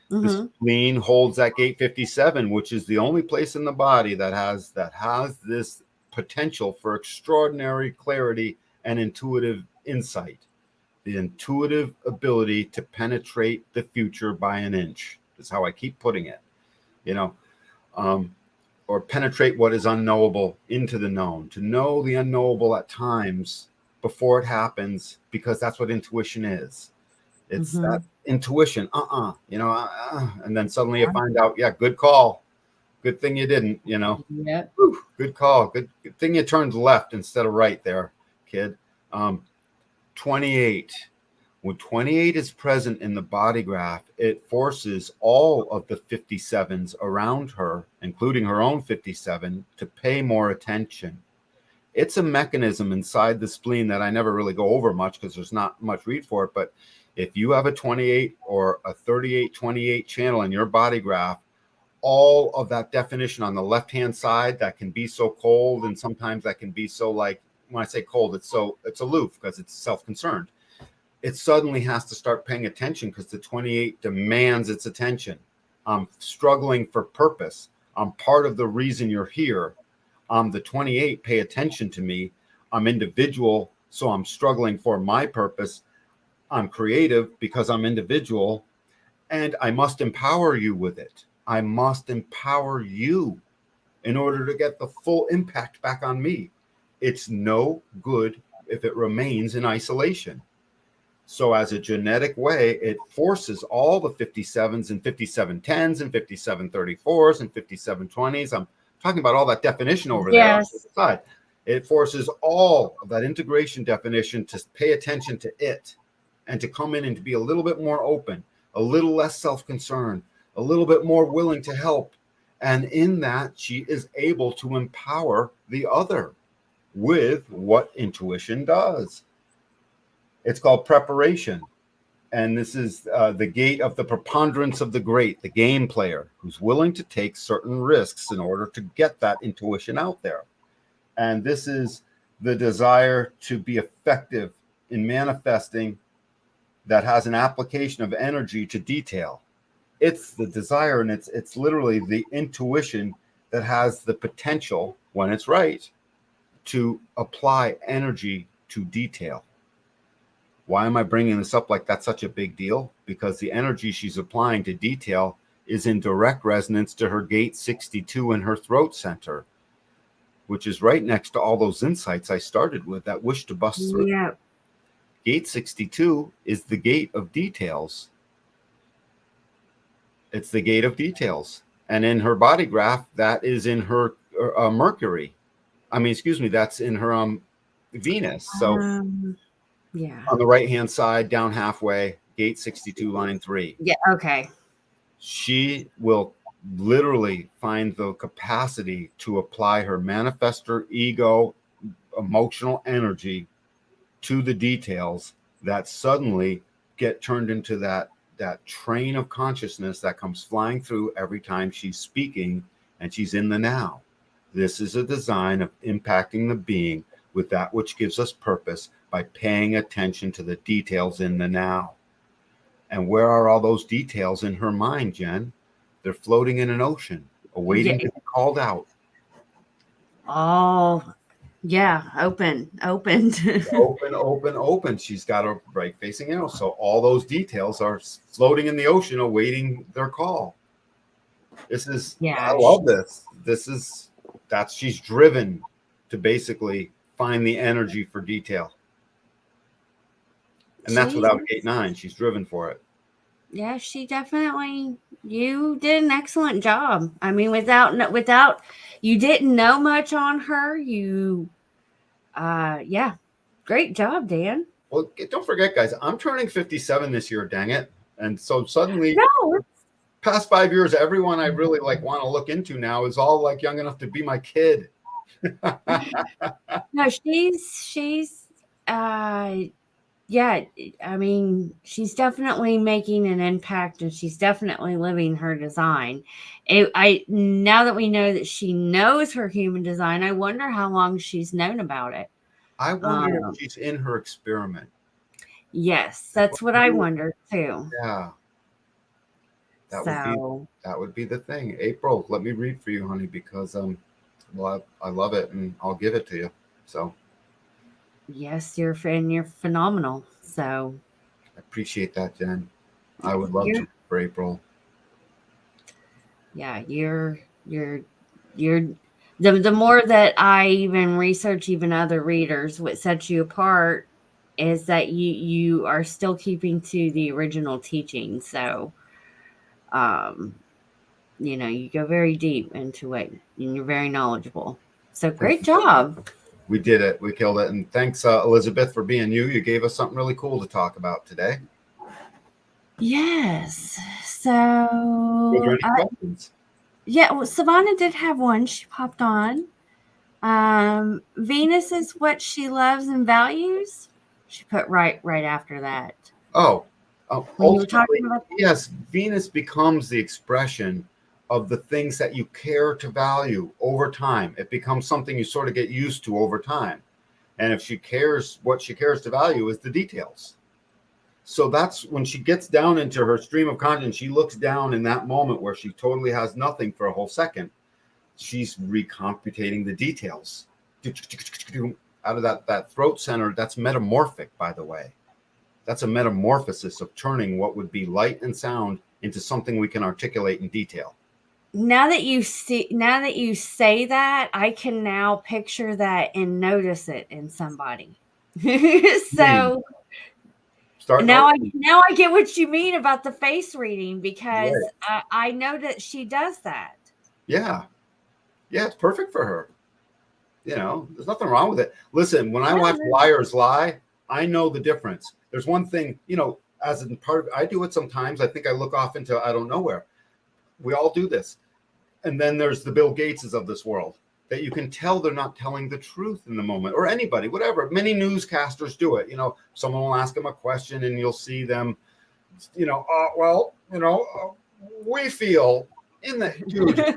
Mm-hmm. The spleen holds that gate 57, which is the only place in the body that has this potential for extraordinary clarity and intuitive insight, the intuitive ability to penetrate the future by an inch is how I keep putting it, or penetrate what is unknowable into the known, to know the unknowable at times before it happens, because that's what intuition is. It's that intuition, and then suddenly you find out, good call. Good thing you didn't, Yeah. Good call. Good thing you turned left instead of right there, kid. 28. When 28 is present in the body graph, it forces all of the 57s around her, including her own 57, to pay more attention. It's a mechanism inside the spleen that I never really go over much because there's not much read for it. But if you have a 28 or a 38-28 channel in your body graph, all of that definition on the left-hand side that can be so cold, and sometimes that can be so, like, when I say cold, it's aloof because it's self-concerned. It suddenly has to start paying attention because the 28 demands its attention. I'm struggling for purpose. I'm part of the reason you're here. The 28, pay attention to me. I'm individual, so I'm struggling for my purpose. I'm creative because I'm individual, and I must empower you with it. I must empower you in order to get the full impact back on me. It's no good if it remains in isolation. So as a genetic way, it forces all the 57s and 5710s and 5734s and 5720s. I'm talking about all that definition over there on the side. It forces all of that integration definition to pay attention to it and to come in and to be a little bit more open, a little less self-concerned, a little bit more willing to help. And in that, she is able to empower the other with what intuition does. It's called preparation. And this is the gate of the preponderance of the great, the game player, who's willing to take certain risks in order to get that intuition out there. And this is the desire to be effective in manifesting that has an application of energy to detail. It's the desire, and it's literally the intuition that has the potential, when it's right, to apply energy to detail. Why am I bringing this up like that's such a big deal? Because the energy she's applying to detail is in direct resonance to her gate 62 in her throat center, which is right next to all those insights I started with, that wish to bust through. Yeah. Gate 62 is the gate of details. It's the gate of details. And in her body graph, that is in her Mercury. That's in her Venus. So on the right-hand side, down halfway, gate 62, line 3. Yeah, okay. She will literally find the capacity to apply her manifestor ego emotional energy to the details that suddenly get turned into that train of consciousness that comes flying through every time she's speaking and she's in the now. This is a design of impacting the being with that which gives us purpose by paying attention to the details in the now. And where are all those details in her mind, Jen? They're floating in an ocean, awaiting to be called out. Oh, yeah, opened. Open. She's got her right facing out. So all those details are floating in the ocean, awaiting their call. This is, I love this. She's driven to basically find the energy for detail. And that's without gate 9. She's driven for it. Yeah, she definitely, you did an excellent job. I mean, without, you didn't know much on her. Yeah, great job, Dan. Well, don't forget, guys, I'm turning 57 this year, dang it. And so suddenly, past 5 years, everyone I really want to look into now is all young enough to be my kid. No, she's yeah, I mean, she's definitely making an impact, and she's definitely living her design. Now that we know that she knows her human design, I wonder how long she's known about it. I wonder if she's in her experiment. Yes, that's what I wonder too. Yeah. That would be the thing. April, let me read for you, honey, because I love it and I'll give it to you. So yes, you're phenomenal. So I appreciate that, Jen. I would love to for April. Yeah, you're the more that I even research even other readers, what sets you apart is that you are still keeping to the original teaching. So you go very deep into it and you're very knowledgeable. So great job. We did it. We killed it. And thanks, Elizabeth, for being you. You gave us something really cool to talk about today. Yes. So were there any questions? Yeah, well, Savannah did have one. She popped on. Venus is what she loves and values. She put right after that. When you were talking about that? Yes, Venus becomes the expression of the things that you care to value over time. It becomes something you sort of get used to over time. And if she cares, what she cares to value is the details. So that's when she gets down into her stream of consciousness, she looks down in that moment where she totally has nothing for a whole second. She's recomputating the details out of that throat center. That's metamorphic, by the way. That's a metamorphosis of turning what would be light and sound into something we can articulate in detail. Now that you say that, I can now picture that and notice it in somebody. So now I get what you mean about the face reading, because I know that she does that. Yeah, it's perfect for her. There's nothing wrong with it. Listen, when I watch Liars Lie, I know the difference. There's one thing, as a part of, I do it sometimes. I think I look off into I don't know where. We all do this. And then there's the Bill Gateses of this world that you can tell they're not telling the truth in the moment, or anybody, whatever. Many newscasters do it. Someone will ask them a question and you'll see them, we feel in the, dude,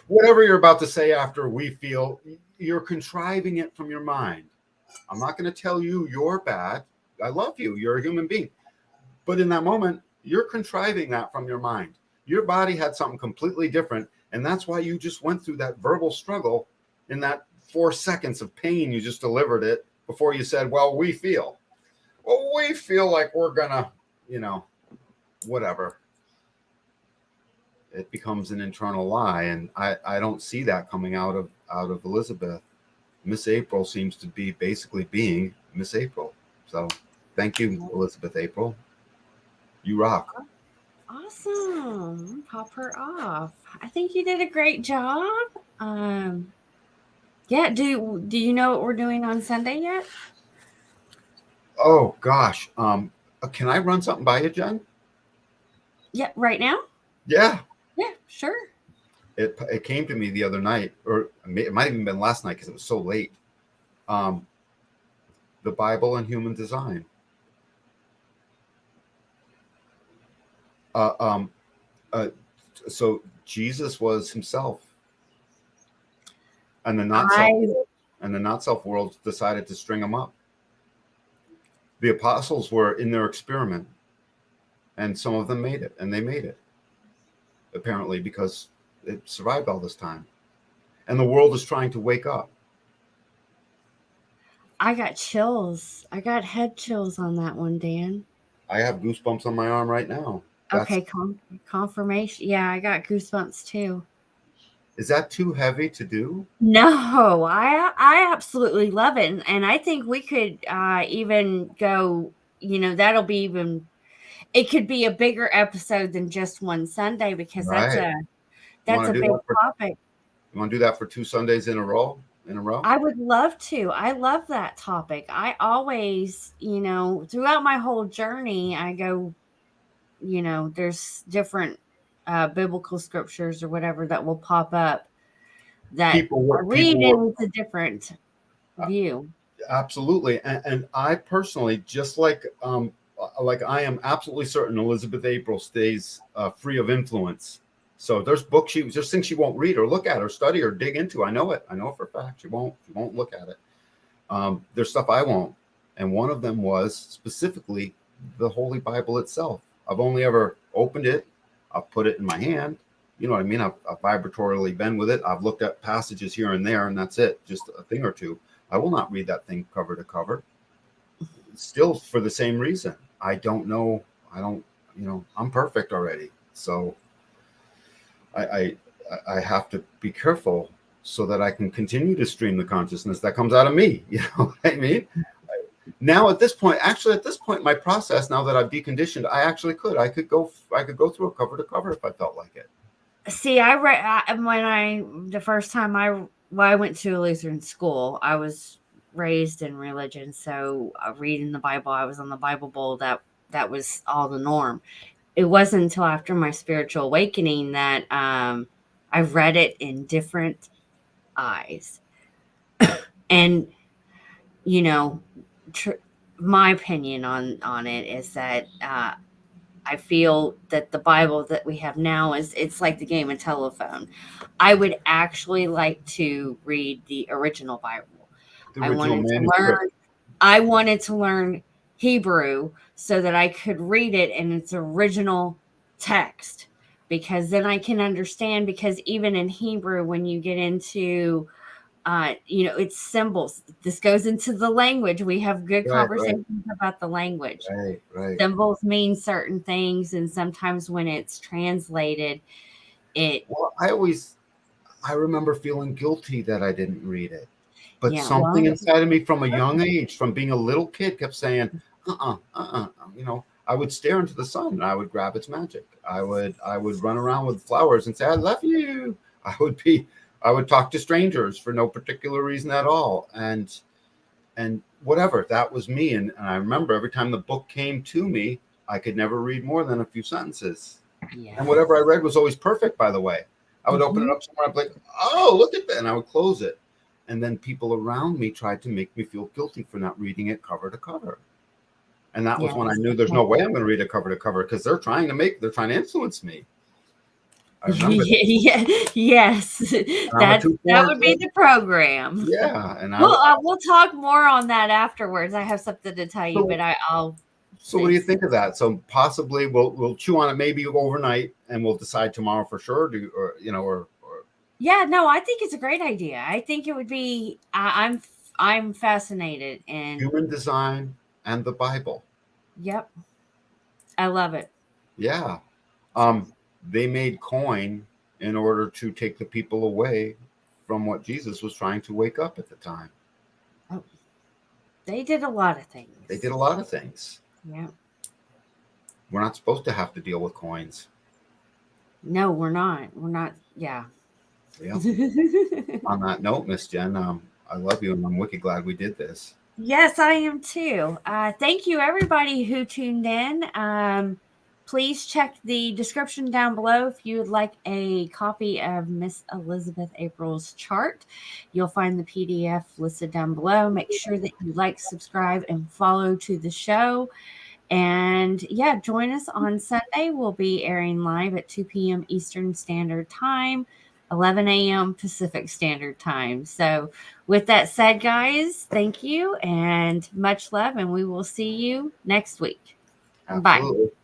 whatever you're about to say after we feel, you're contriving it from your mind. I'm not going to tell you you're bad. I love you. You're a human being. But in that moment, you're contriving that from your mind. Your body had something completely different. And that's why you just went through that verbal struggle in that 4 seconds of pain. You just delivered it before you said, we feel like we're gonna, whatever. It becomes an internal lie. And I don't see that coming out of Elizabeth. Miss April seems to be basically being Miss April. So thank you, Elizabeth April. You rock. Awesome. Pop her off. I think you did a great job. Yeah. Do you know what we're doing on Sunday yet? Oh gosh. Can I run something by you, Jen? Yeah. Right now? Yeah. Yeah. Sure. it came to me the other night, or it might have even been last night because it was so late. The Bible and human design. So Jesus was himself, and the not self world decided to string him up. The apostles were in their experiment, and some of them made it, and they made it, apparently, because it survived all this time. And the world is trying to wake up. I got chills. I got head chills on that one, Dan. I have goosebumps on my arm right now. Okay, confirmation. Yeah, I got goosebumps too. Is that too heavy to do? No, I absolutely love it, and I think we could even go. That'll be even. It could be a bigger episode than just one Sunday because that's a big topic. You want to do that for 2 Sundays in a row? I would love to. I love that topic. I always, throughout my whole journey, I go, there's different biblical scriptures or whatever that will pop up that I read and it's a different view. Absolutely. And I personally, just like I am absolutely certain Elizabeth April stays free of influence. So there's books there's things she won't read or look at or study or dig into. I know it for a fact. She won't look at it. There's stuff I won't. And one of them was specifically the Holy Bible itself. I've only ever opened it. I've put it in my hand. You know what I mean? I've vibratorily been with it. I've looked at passages here and there, and that's it. Just a thing or two. I will not read that thing cover to cover. Still for the same reason. I don't know. I'm perfect already. So I have to be careful so that I can continue to stream the consciousness that comes out of me. You know what I mean? Now at this point, my process, now that I've deconditioned, I could go through a cover to cover if I felt like it. See, the first time I went to a Lutheran school, I was raised in religion. So reading the Bible, I was on the Bible Bowl. That was all the norm. It wasn't until after my spiritual awakening that I read it in different eyes. And, my opinion on it is that I feel that the Bible that we have now it's like the game of telephone. I would actually like to read the original Bible. I wanted to learn Hebrew so that I could read it in its original text, because then I can understand, because even in Hebrew, when you get into it's symbols. This goes into the language. We have good conversations about the language. Right. Symbols mean certain things, and sometimes when it's translated, I remember feeling guilty that I didn't read it. But something inside of me from a young age, from being a little kid, kept saying, I would stare into the sun and I would grab its magic. I would run around with flowers and say, I love you. I would talk to strangers for no particular reason at all. And whatever, that was me. And I remember every time the book came to me, I could never read more than a few sentences. Yes. And whatever I read was always perfect, by the way. I would open it up somewhere, I'd be like, oh, look at that. And I would close it. And then people around me tried to make me feel guilty for not reading it cover to cover. And that was when I knew there's no way I'm going to read it cover to cover, because they're trying to influence me. Yes, that would be the program. Yeah, and we'll talk more on that afterwards. I have something to tell you, but I'll. So what do you think of that? So possibly we'll chew on it maybe overnight, and we'll decide tomorrow for sure. Yeah, no, I think it's a great idea. I think it would be. I'm fascinated in human design and the Bible. Yep, I love it. Yeah, they made coin in order to take the people away from what Jesus was trying to wake up at the time. Oh, they did a lot of things. Yeah. We're not supposed to have to deal with coins. No, we're not. Yeah. On that note, Miss Jen, I love you, and I'm wicked glad we did this. Yes, I am too. Thank you, everybody who tuned in. please check the description down below if you would like a copy of Miss Elizabeth April's chart. You'll find the PDF listed down below. Make sure that you like, subscribe, and follow to the show. And yeah, join us on Sunday. We'll be airing live at 2 p.m. Eastern Standard Time, 11 a.m. Pacific Standard Time. So with that said, guys, thank you and much love. And we will see you next week. Absolutely. Bye.